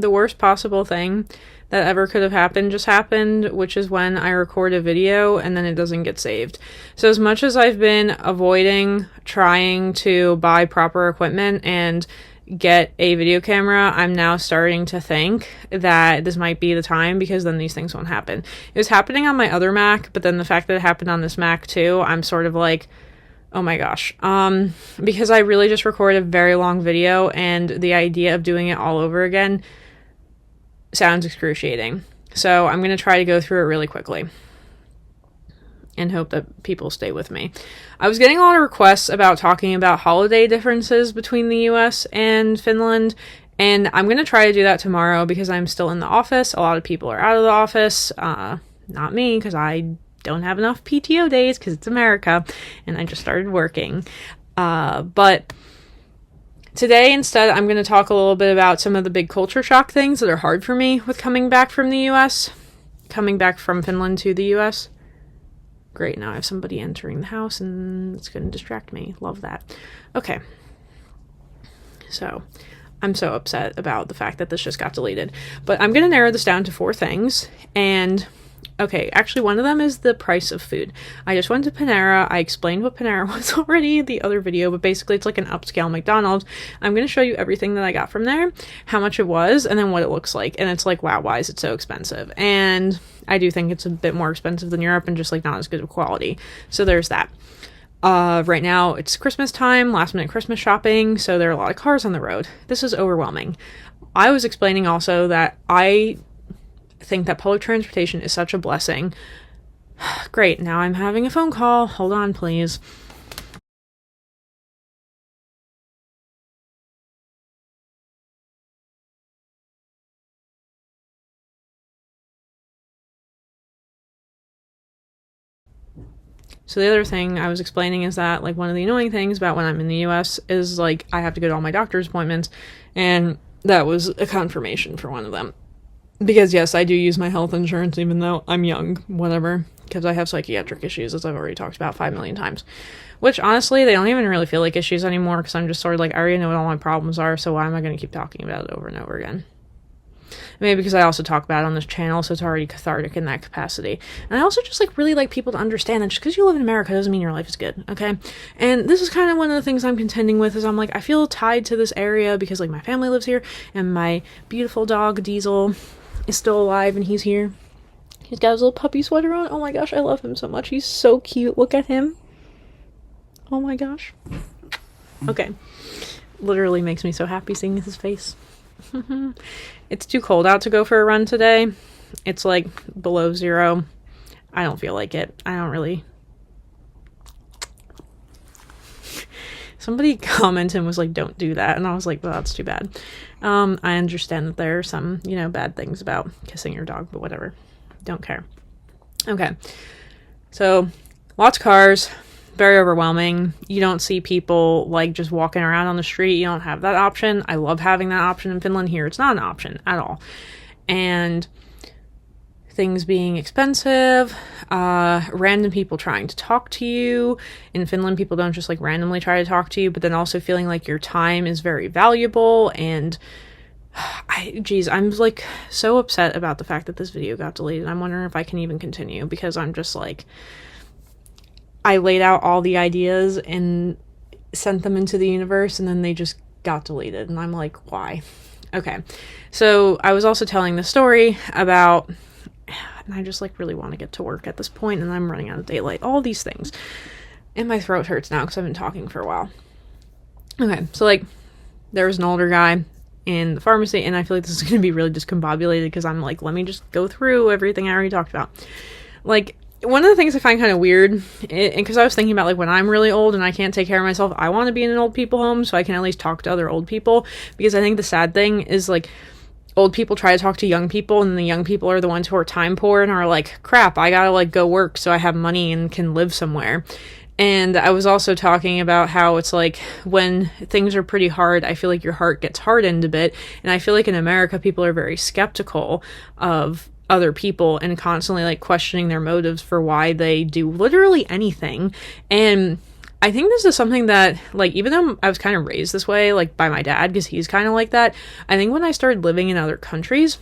the worst possible thing that ever could have happened just happened, which is when I record a video and then it doesn't get saved. So as much as I've been avoiding trying to buy proper equipment and get a video camera, I'm now starting to think that this might be the time, because then these things won't happen. It was happening on my other Mac, but then the fact that it happened on this Mac too, I'm sort of like, oh my gosh. Because I really just recorded a very long video, and the idea of doing it all over again sounds excruciating. So I'm going to try to go through it really quickly and hope that people stay with me. I was getting a lot of requests about talking about holiday differences between the US and Finland, and I'm going to try to do that tomorrow because I'm still in the office. A lot of people are out of the office. Not me, because I don't have enough PTO days because it's America and I just started working. But today, instead, I'm going to talk a little bit about some of the big culture shock things that are hard for me with coming back from the US. Coming back from Finland to the US. Great, now I have somebody entering the house and it's going to distract me. Love that. Okay. So, I'm so upset about the fact that this just got deleted. But I'm going to narrow this down to 4 things. And okay, actually one of them is the price of food. I just went to Panera. I explained what Panera was already in the other video, but basically it's like an upscale McDonald's. I'm going to show you everything that I got from there, how much it was, and then what it looks like. And it's like, wow, why is it so expensive? And I do think it's a bit more expensive than Europe and just like not as good of quality. So there's that. Right now it's Christmas time, last minute Christmas shopping, so there are a lot of cars on the road. This is overwhelming. I was explaining also that I think that public transportation is such a blessing. Great, now I'm having a phone call. Hold on, please. So the other thing I was explaining is that, like, one of the annoying things about when I'm in the US is, like, I have to go to all my doctor's appointments, and that was a confirmation for one of them. Because, yes, I do use my health insurance even though I'm young, whatever, because I have psychiatric issues, as I've already talked about 5 million times. Which, honestly, they don't even really feel like issues anymore, because I'm just sort of like, I already know what all my problems are, so why am I going to keep talking about it over and over again? Maybe because I also talk about it on this channel, so it's already cathartic in that capacity. And I also just, like, really like people to understand that just because you live in America doesn't mean your life is good, okay? And this is kind of one of the things I'm contending with, is I'm like, I feel tied to this area because, like, my family lives here, and my beautiful dog, Diesel, is still alive, and he's here. He's got his little puppy sweater on. Oh my gosh, I love him so much. He's so cute. Look at him. Oh my gosh. Okay. Literally makes me so happy seeing his face. It's too cold out to go for a run today. It's like below 0. I don't feel like it. I don't really. Somebody commented and was like, don't do that. And I was like, well, that's too bad. I understand that there are some, bad things about kissing your dog, but whatever. Don't care. Okay. So, lots of cars. Very overwhelming. You don't see people like just walking around on the street. You don't have that option. I love having that option in Finland. Here, it's not an option at all. And things being expensive, random people trying to talk to you. In Finland, people don't just like randomly try to talk to you, but then also feeling like your time is very valuable. And I'm like so upset about the fact that this video got deleted. I'm wondering if I can even continue, because I'm just like, I laid out all the ideas and sent them into the universe, and then they just got deleted. And I'm like, why? Okay. So I was also telling the story about, and I just like really want to get to work at this point, and I'm running out of daylight, all these things. And my throat hurts now because I've been talking for a while. Okay. So like, there was an older guy in the pharmacy, and I feel like this is going to be really discombobulated because I'm like, let me just go through everything I already talked about. Like, one of the things I find kind of weird, because I was thinking about, like, when I'm really old and I can't take care of myself, I want to be in an old people home so I can at least talk to other old people, because I think the sad thing is, like, old people try to talk to young people, and the young people are the ones who are time poor and are like, crap, I gotta, like, go work so I have money and can live somewhere. And I was also talking about how it's like, when things are pretty hard, I feel like your heart gets hardened a bit, and I feel like in America, people are very skeptical of other people and constantly like questioning their motives for why they do literally anything. And I think this is something that, like, even though I was kind of raised this way, like, by my dad, because he's kind of like that, I think when I started living in other countries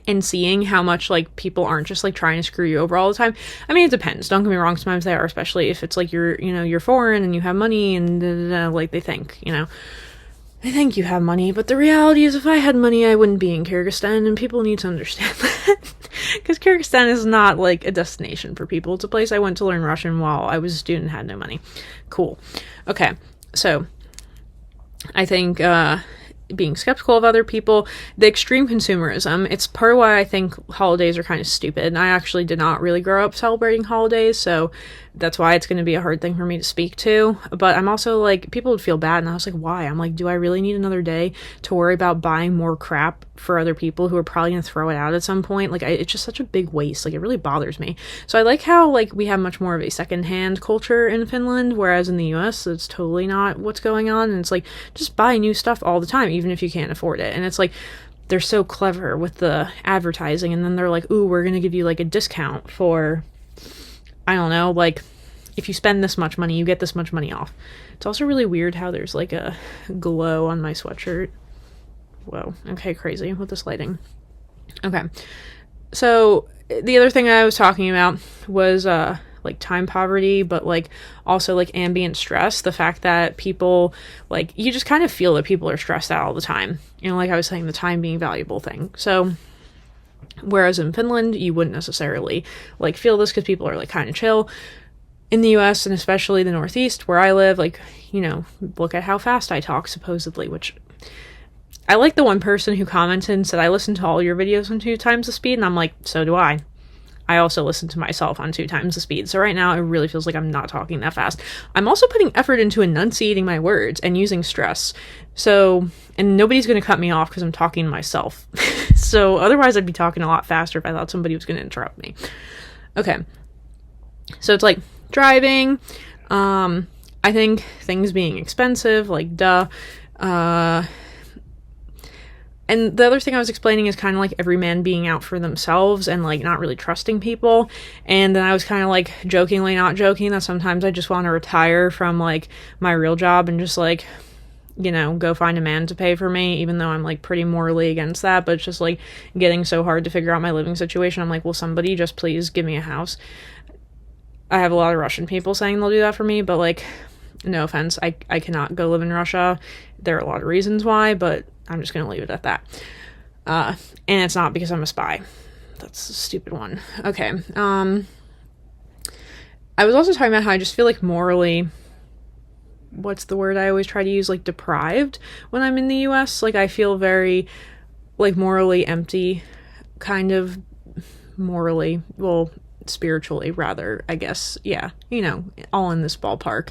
and seeing how much, like, people aren't just, like, trying to screw you over all the time. I mean, it depends. Don't get me wrong. Sometimes they are, especially if it's, like, you're foreign and you have money and, like, they think you have money, but the reality is if I had money, I wouldn't be in Kyrgyzstan, and people need to understand that. Because Kyrgyzstan is not, like, a destination for people. It's a place I went to learn Russian while I was a student and had no money. Cool. Okay, so I think being skeptical of other people, the extreme consumerism, it's part of why I think holidays are kind of stupid. And I actually did not really grow up celebrating holidays, so that's why it's going to be a hard thing for me to speak to. But I'm also like, people would feel bad, and I was like, why? I'm like, do I really need another day to worry about buying more crap for other people who are probably going to throw it out at some point? Like, it's just such a big waste. Like, it really bothers me. So I like how, like, we have much more of a secondhand culture in Finland, whereas in the US, it's totally not what's going on. And it's like, just buy new stuff all the time, even if you can't afford it. And it's like, they're so clever with the advertising, and then they're like, ooh, we're going to give you, like, a discount for, I don't know, like, if you spend this much money, you get this much money off. It's also really weird how there's, like, a glow on my sweatshirt. Whoa. Okay, crazy with this lighting. Okay. So, the other thing I was talking about was, like, time poverty, but, like, also, like, ambient stress. The fact that people, like, you just kind of feel that people are stressed out all the time. You know, like I was saying, the time being valuable thing. So, whereas in Finland, you wouldn't necessarily, like, feel this because people are, like, kind of chill. In the US, and especially the Northeast, where I live, like, you know, look at how fast I talk, supposedly, which I like the one person who commented and said, I listen to all your videos on 2 times the speed, and I'm like, so do I. I also listen to myself on 2 times the speed, so right now it really feels like I'm not talking that fast. I'm also putting effort into enunciating my words and using stress, so, and nobody's going to cut me off because I'm talking to myself. So otherwise I'd be talking a lot faster if I thought somebody was going to interrupt me. Okay, so it's like driving, I think things being expensive, like, duh, and the other thing I was explaining is kind of like every man being out for themselves and, like, not really trusting people. And then I was kind of, like, jokingly not joking that sometimes I just want to retire from, like, my real job and just, like, you know, go find a man to pay for me, even though I'm, like, pretty morally against that. But it's just, like, getting so hard to figure out my living situation. I'm like, will somebody just please give me a house? I have a lot of Russian people saying they'll do that for me, but, like, no offense, I cannot go live in Russia. There are a lot of reasons why, but I'm just going to leave it at that. And it's not because I'm a spy. That's a stupid one. Okay. I was also talking about how I just feel like morally, what's the word I always try to use? Like, deprived when I'm in the US. Like, I feel very, like, morally empty, kind of morally, well, spiritually rather, I guess. Yeah, you know, all in this ballpark.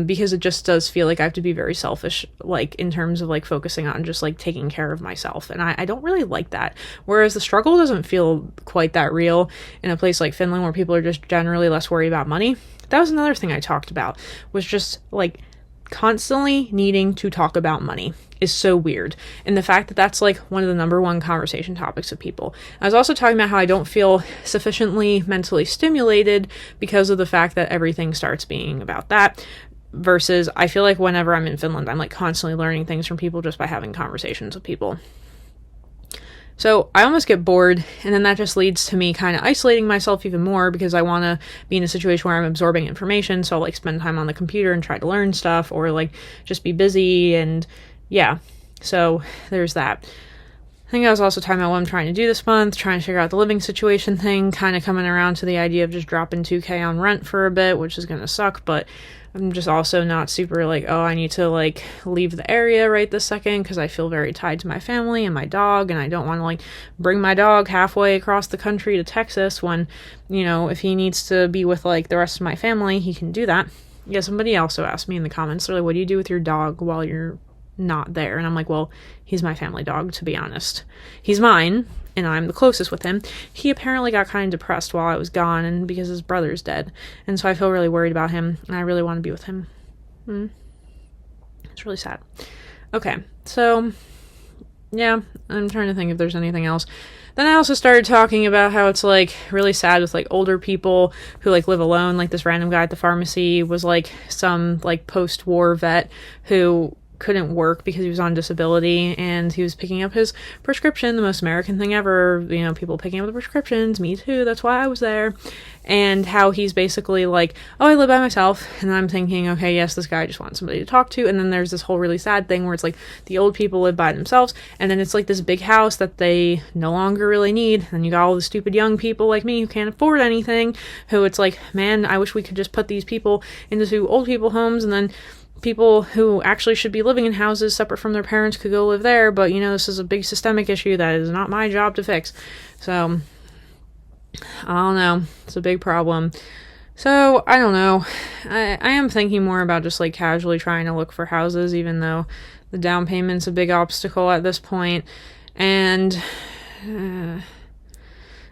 Because it just does feel like I have to be very selfish, like, in terms of, like, focusing on just, like, taking care of myself, and I don't really like that. Whereas the struggle doesn't feel quite that real in a place like Finland, where people are just generally less worried about money. That was another thing I talked about, was just, like, constantly needing to talk about money is so weird. And the fact that that's, like, one of the number one conversation topics of people. I was also talking about how I don't feel sufficiently mentally stimulated because of the fact that everything starts being about that, versus I feel like whenever I'm in Finland, I'm, like, constantly learning things from people just by having conversations with people. So I almost get bored, and then that just leads to me kind of isolating myself even more, because I want to be in a situation where I'm absorbing information, so I'll, like, spend time on the computer and try to learn stuff, or, like, just be busy, and yeah, so there's that. I think I was also talking about what I'm trying to do this month, trying to figure out the living situation thing, kind of coming around to the idea of just dropping $2,000 on rent for a bit, which is going to suck, but I'm just also not super, like, oh, I need to, like, leave the area right this second, because I feel very tied to my family and my dog, and I don't want to, like, bring my dog halfway across the country to Texas when, you know, if he needs to be with, like, the rest of my family, he can do that. Yeah, somebody also asked me in the comments, they're like, what do you do with your dog while you're not there? And I'm like, well, he's my family dog, to be honest. He's mine, and I'm the closest with him. He apparently got kind of depressed while I was gone, and because his brother's dead, and so I feel really worried about him, and I really want to be with him. It's really sad. Okay, so yeah, I'm trying to think if there's anything else. Then I also started talking about how it's, like, really sad with, like, older people who, like, live alone. Like, this random guy at the pharmacy was, like, some, like, post-war vet who couldn't work because he was on disability, and he was picking up his prescription, the most American thing ever, you know, people picking up the prescriptions, me too, that's why I was there. And how he's basically like, oh, I live by myself, and I'm thinking, okay, yes, this guy just wants somebody to talk to. And then there's this whole really sad thing where it's like the old people live by themselves, and then it's like this big house that they no longer really need, and you got all the stupid young people like me who can't afford anything, who it's like, man, I wish we could just put these people into old people homes, and then people who actually should be living in houses separate from their parents could go live there. But, you know, this is a big systemic issue that is not my job to fix. So, I don't know. It's a big problem. So, I don't know. I am thinking more about just, like, casually trying to look for houses, even though the down payment's a big obstacle at this point. And,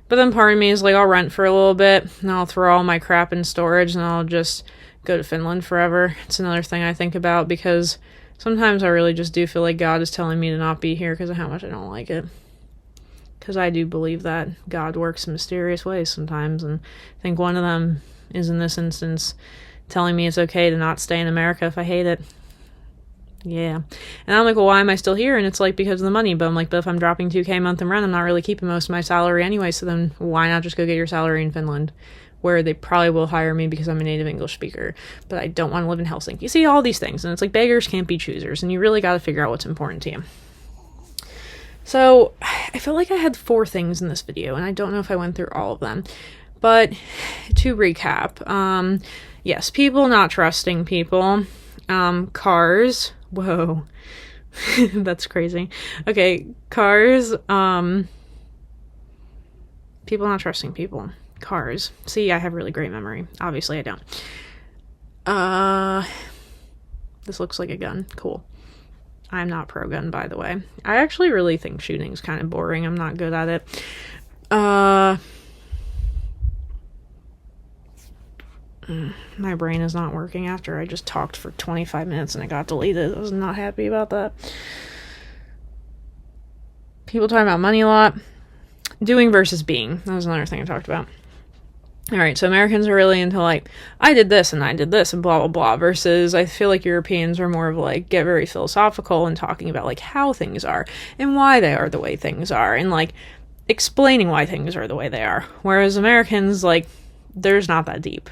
but then part of me is like, I'll rent for a little bit, and I'll throw all my crap in storage, and I'll just go to Finland forever. It's another thing I think about, because sometimes I really just do feel like God is telling me to not be here because of how much I don't like it. Because I do believe that God works in mysterious ways sometimes, and I think one of them is, in this instance, telling me it's okay to not stay in America if I hate it. Yeah. And I'm like, well, why am I still here? And it's like, because of the money. But I'm like, but if I'm dropping $2,000 a month in rent, I'm not really keeping most of my salary anyway, so then why not just go get your salary in Finland, where they probably will hire me because I'm a native English speaker, but I don't want to live in Helsinki. You see, all these things, and it's like beggars can't be choosers, and you really got to figure out what's important to you. So, I feel like I had 4 things in this video, and I don't know if I went through all of them. But, to recap, yes, people not trusting people, cars, whoa, that's crazy. Okay, cars, people not trusting people. Cars. See, I have really great memory. Obviously, I don't. This looks like a gun. Cool. I'm not pro-gun, by the way. I actually really think shooting's kind of boring. I'm not good at it. My brain is not working after I just talked for 25 minutes and it got deleted. I was not happy about that. People talking about money a lot. Doing versus being. That was another thing I talked about. Alright, so Americans are really into, like, I did this and I did this and blah, blah, blah, versus I feel like Europeans are more of, like, get very philosophical and talking about, like, how things are and why they are the way things are and, like, explaining why things are the way they are. Whereas Americans, like, there's not that deep.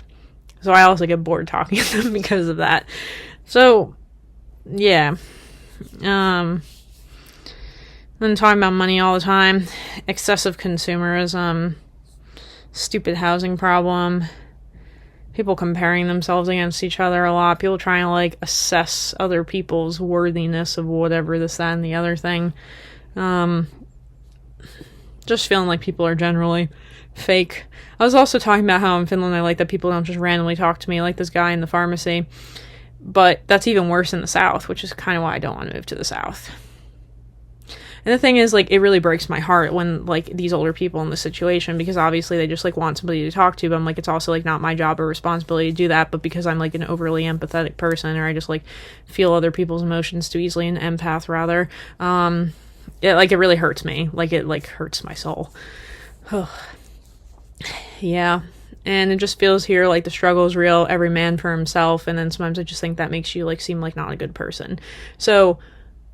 So I also get bored talking to them because of that. So, yeah. Then talking about money all the time. Excessive consumerism. Stupid housing problem. People comparing themselves against each other a lot. People trying to, like, assess other people's worthiness of whatever, this, that, and the other thing. Just feeling like people are generally fake. I was also talking about how in Finland I like that people don't just randomly talk to me, like this guy in the pharmacy. But that's even worse in the South, which is kind of why I don't want to move to the South. And the thing is, like, it really breaks my heart when, like, these older people in this situation, because obviously they just, like, want somebody to talk to, but I'm like, it's also, like, not my job or responsibility to do that, but because I'm, like, an overly empathetic person, or I just, like, feel other people's emotions too easily, an empath, rather, it really hurts me. Like, it, like, hurts my soul. Yeah. And it just feels here like the struggle is real, every man for himself, and then sometimes I just think that makes you, like, seem like not a good person. So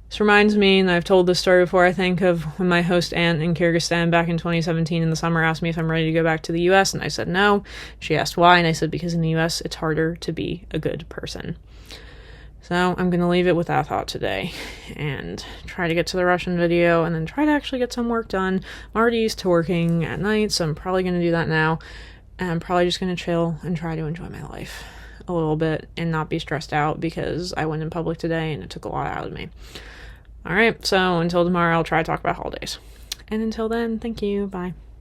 this reminds me, and I've told this story before, I think, of when my host aunt in Kyrgyzstan back in 2017 in the summer asked me if I'm ready to go back to the US, and I said no. She asked why, and I said because in the US it's harder to be a good person. So I'm going to leave it with that thought today, and try to get to the Russian video, and then try to actually get some work done. I'm already used to working at night, so I'm probably going to do that now, and I'm probably just going to chill and try to enjoy my life a little bit, and not be stressed out because I went in public today, and it took a lot out of me. Alright, so until tomorrow, I'll try to talk about holidays. And until then, thank you, bye.